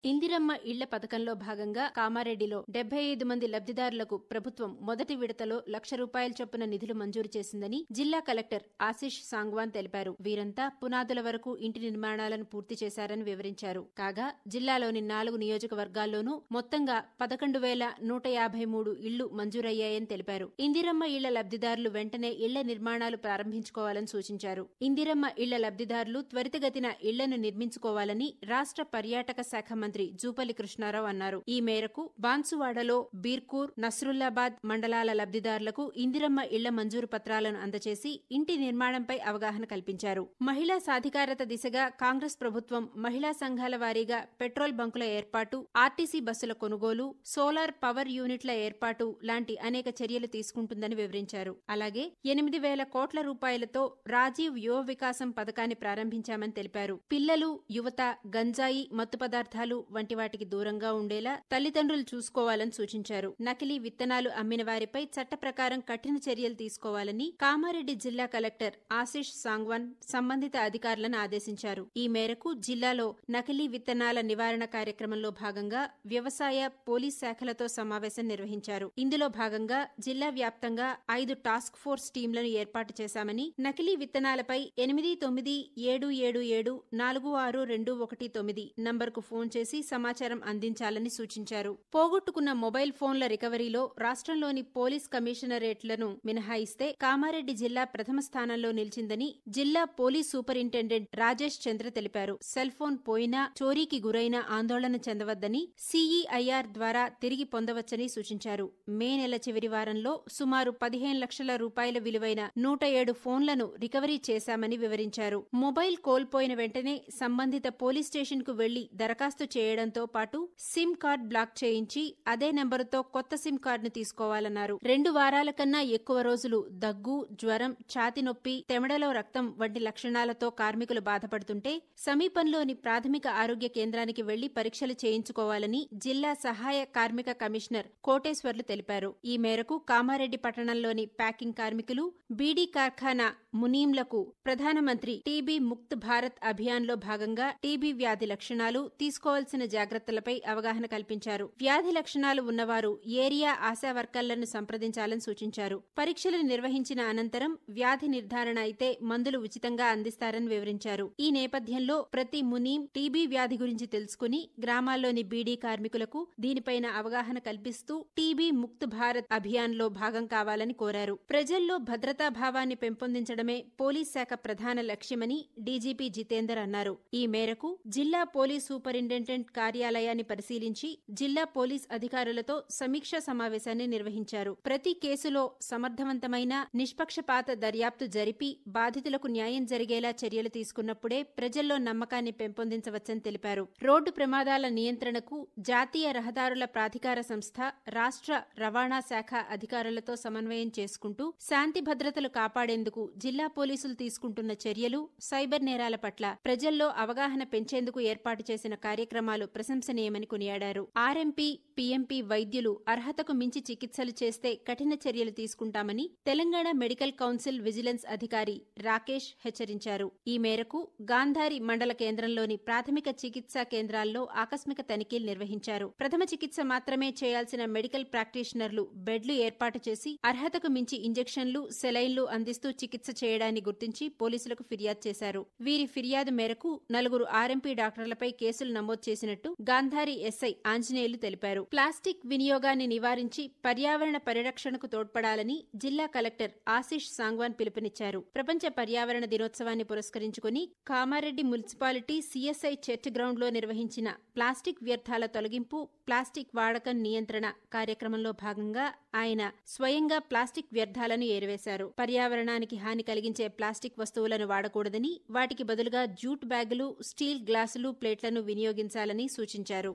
ఇందిరమ్మ ఇళ్ల పథకంలో భాగంగా కామారెడ్డిలో 75 మంది లబ్దిదారులకు ప్రభుత్వం మొదటి విడతలో ₹1,00,000 చొప్పున నిధులు మంజూరు చేసిందని జిల్లా కలెక్టర్ ఆశిష్ సాంగ్వాన్ తెలిపారు. వీరంతా పునాదుల వరకు ఇంటి నిర్మాణాలను పూర్తి చేశారని వివరించారు. కాగా జిల్లాలోని 4 నియోజకవర్గాల్లోనూ మొత్తంగా 11,153 ఇళ్లు మంజూరయ్యాయని తెలిపారు. ఇందిరమ్మ ఇళ్ల లబ్దిదారులు వెంటనే ఇళ్ల నిర్మాణాలు ప్రారంభించుకోవాలని సూచించారు. ఇందిరమ్మ ఇళ్ల లబ్దిదారులు త్వరితగతిన ఇళ్లను నిర్మించుకోవాలని రాష్ట్ర పర్యాటక శాఖ మంత్రి జూపల్లి కృష్ణారావు అన్నారు. ఈ మేరకు బాన్సువాడలో బీర్కూర్, నస్రుల్లాబాద్ మండలాల లబ్దిదారులకు ఇందిరమ్మ ఇళ్ల మంజూరు పత్రాలను అందజేసి ఇంటి నిర్మాణంపై అవగాహన కల్పించారు. మహిళా సాధికారత దిశగా కాంగ్రెస్ ప్రభుత్వం మహిళా సంఘాల వారీగా పెట్రోల్ బంకుల ఏర్పాటు, ఆర్టీసీ బస్సుల కొనుగోలు, సోలార్ పవర్ యూనిట్ల ఏర్పాటు లాంటి అనేక చర్యలు తీసుకుంటుందని వివరించారు. అలాగే 8,000 కోట్ల రూపాయలతో రాజీవ్ యువ వికాసం పథకాన్ని ప్రారంభించామని తెలిపారు. పిల్లలు, యువత గంజాయి, మత్తు పదార్థాలు వంటి వాటికి దూరంగా ఉండేలా తల్లిదండ్రులు చూసుకోవాలని సూచించారు. నకిలీ విత్తనాలు అమ్మిన వారిపై చట్ట ప్రకారం కఠిన చర్యలు తీసుకోవాలని కామారెడ్డి జిల్లా కలెక్టర్ ఆశిష్ సాంగ్వాన్ సంబంధిత అధికారులను ఆదేశించారు. ఈ మేరకు జిల్లాలో నకిలీ విత్తనాల నివారణ కార్యక్రమంలో భాగంగా వ్యవసాయ, పోలీస్ శాఖలతో సమావేశం నిర్వహించారు. ఇందులో భాగంగా జిల్లా వ్యాప్తంగా 5 టాస్క్ ఫోర్స్ టీంలను ఏర్పాటు చేశామని, నకిలీ విత్తనాలపై 8977746219 నంబర్కు ఫోన్ చేసి సమాచారం అందించాలని సూచించారు. పోగొట్టుకున్న మొబైల్ ఫోన్ల రికవరీలో రాష్ట్రంలోని పోలీస్ కమిషనరేట్లను మినహాయిస్తే కామారెడ్డి జిల్లా ప్రథమ స్థానంలో నిలిచిందని జిల్లా పోలీస్ సూపరింటెండెంట్ రాజేష్ చంద్ర తెలిపారు. సెల్ ఫోన్ పోయినా, చోరీకి గురైనా ఆందోళన చెందవద్దని, సీఈఐఆర్ ద్వారా తిరిగి పొందవచ్చని సూచించారు. మే నెల చివరి వారంలో సుమారు 15 లక్షల రూపాయల విలువైన 107 ఫోన్లను రికవరీ చేశామని వివరించారు. మొబైల్ కోల్పోయిన వెంటనే సంబంధిత పోలీస్ స్టేషన్కు వెళ్లి దరఖాస్తు చేయడంతో పాటు సిమ్ కార్డ్ బ్లాక్ చేయించి అదే నెంబరుతో కొత్త సిమ్ కార్డును తీసుకోవాలన్నారు. 2 వారాల కన్నా ఎక్కువ రోజులు దగ్గు, జ్వరం, ఛాతి నొప్పి, తెమడలో రక్తం వంటి లక్షణాలతో కార్మికులు బాధపడుతుంటే సమీపంలోని ప్రాథమిక ఆరోగ్య కేంద్రానికి వెళ్లి పరీక్షలు చేయించుకోవాలని జిల్లా సహాయ కార్మిక కమిషనర్ కోటేశ్వర్లు తెలిపారు. ఈ మేరకు కామారెడ్డి పట్టణంలోని ప్యాకింగ్ కార్మికులు, బీడీ కార్ఖానా మునీంలకు ప్రధానమంత్రి టీబీ ముక్త్ భారత్ అభియాన్లో భాగంగా టీబీ వ్యాధి లక్షణాలు, తీసుకోవాల్సిన జాగ్రత్తలపై అవగాహన కల్పించారు. వ్యాధి లక్షణాలు ఉన్నవారు ఏరియా ఆశా వర్కర్లను సంప్రదించాలని సూచించారు. పరీక్షలు నిర్వహించిన అనంతరం వ్యాధి నిర్ధారణ అయితే మందులు ఉచితంగా అందిస్తారని వివరించారు. ఈ నేపథ్యంలో ప్రతి మునీం టీబీ వ్యాధి గురించి తెలుసుకుని గ్రామాల్లోని బీడీ కార్మికులకు దీనిపైన అవగాహన కల్పిస్తూ టీబీ ముక్త్ భారత్ అభియాన్లో భాగం కావాలని కోరారు. ప్రజల్లో భద్రతా భావాన్ని పెంపొందించడమే పోలీస్ శాఖ ప్రధాన లక్ష్యమని డీజీపీ జితేందర్ అన్నారు. ఈ మేరకు జిల్లా పోలీస్ సూపరింటెండెంట్ కార్యాలయాన్ని పరిశీలించి జిల్లా పోలీస్ అధికారులతో సమీక్షా సమావేశాన్ని నిర్వహించారు. ప్రతి కేసులో సమర్థవంతమైన, నిష్పక్షపాత దర్యాప్తు జరిపి బాధితులకు న్యాయం జరిగేలా చర్యలు తీసుకున్నప్పుడే ప్రజల్లో నమ్మకాన్ని పెంపొందించవచ్చని తెలిపారు. రోడ్డు ప్రమాదాల నియంత్రణకు జాతీయ రహదారుల ప్రాధికార సంస్థ, రాష్ట్ర రవాణా శాఖ అధికారులతో సమన్వయం చేసుకుంటూ శాంతి భద్రతలు కాపాడేందుకు జిల్లా పోలీసులు తీసుకుంటున్న చర్యలు, సైబర్ నేరాల పట్ల ప్రజల్లో అవగాహన పెంచేందుకు ఏర్పాటు చేసిన కార్యక్రమాలు ప్రశంసనీయమని కొనియాడారు. ఆర్ఎంపీ, పీఎంపీ వైద్యులు అర్హతకు మించి చికిత్సలు చేస్తే కఠిన చర్యలు తీసుకుంటామని తెలంగాణ మెడికల్ కౌన్సిల్ విజిలెన్స్ అధికారి రాకేష్ హెచ్చరించారు. ఈ మేరకు గాంధారి మండల కేంద్రంలోని ప్రాథమిక చికిత్సా కేంద్రాల్లో ఆకస్మిక తనిఖీలు నిర్వహించారు. ప్రథమ చికిత్స మాత్రమే చేయాల్సిన మెడికల్ ప్రాక్టీషనర్లు బెడ్లు ఏర్పాటు చేసి అర్హతకు మించి ఇంజెక్షన్లు, సెలైన్లు అందిస్తూ చికిత్స చేయడాన్ని గుర్తించి పోలీసులకు ఫిర్యాదు చేశారు. వీరి ఫిర్యాదు మేరకు 4 ఆర్ఎంపీ డాక్టర్లపై కేసులు నమోదు చేసినట్టు గాంధారి ఎస్ఐ ఆంజనేయులు తెలిపారు. ప్లాస్టిక్ వినియోగాన్ని నివారించి పర్యావరణ పరిరక్షణకు తోడ్పడాలని జిల్లా కలెక్టర్ ఆశిష్ సాంగ్వాన్ పిలుపునిచ్చారు. ప్రపంచ పర్యావరణ దినోత్సవాన్ని పురస్కరించుకుని కామారెడ్డి మున్సిపాలిటీ సిఎస్ఐ చర్చ్ గ్రౌండ్లో నిర్వహించిన ప్లాస్టిక్ వ్యర్థాల తొలగింపు, ప్లాస్టిక్ వాడకం నియంత్రణ కార్యక్రమంలో భాగంగా ఆయన స్వయంగా ప్లాస్టిక్ వ్యర్థాలను ఏరివేశారు. పర్యావరణానికి హాని కలిగించే ప్లాస్టిక్ వస్తువులను వాడకూడదని, వాటికి బదులుగా జూట్ బ్యాగులు, స్టీల్ గ్లాసులు, ప్లేట్లను వినియోగించాలని సూచించారు.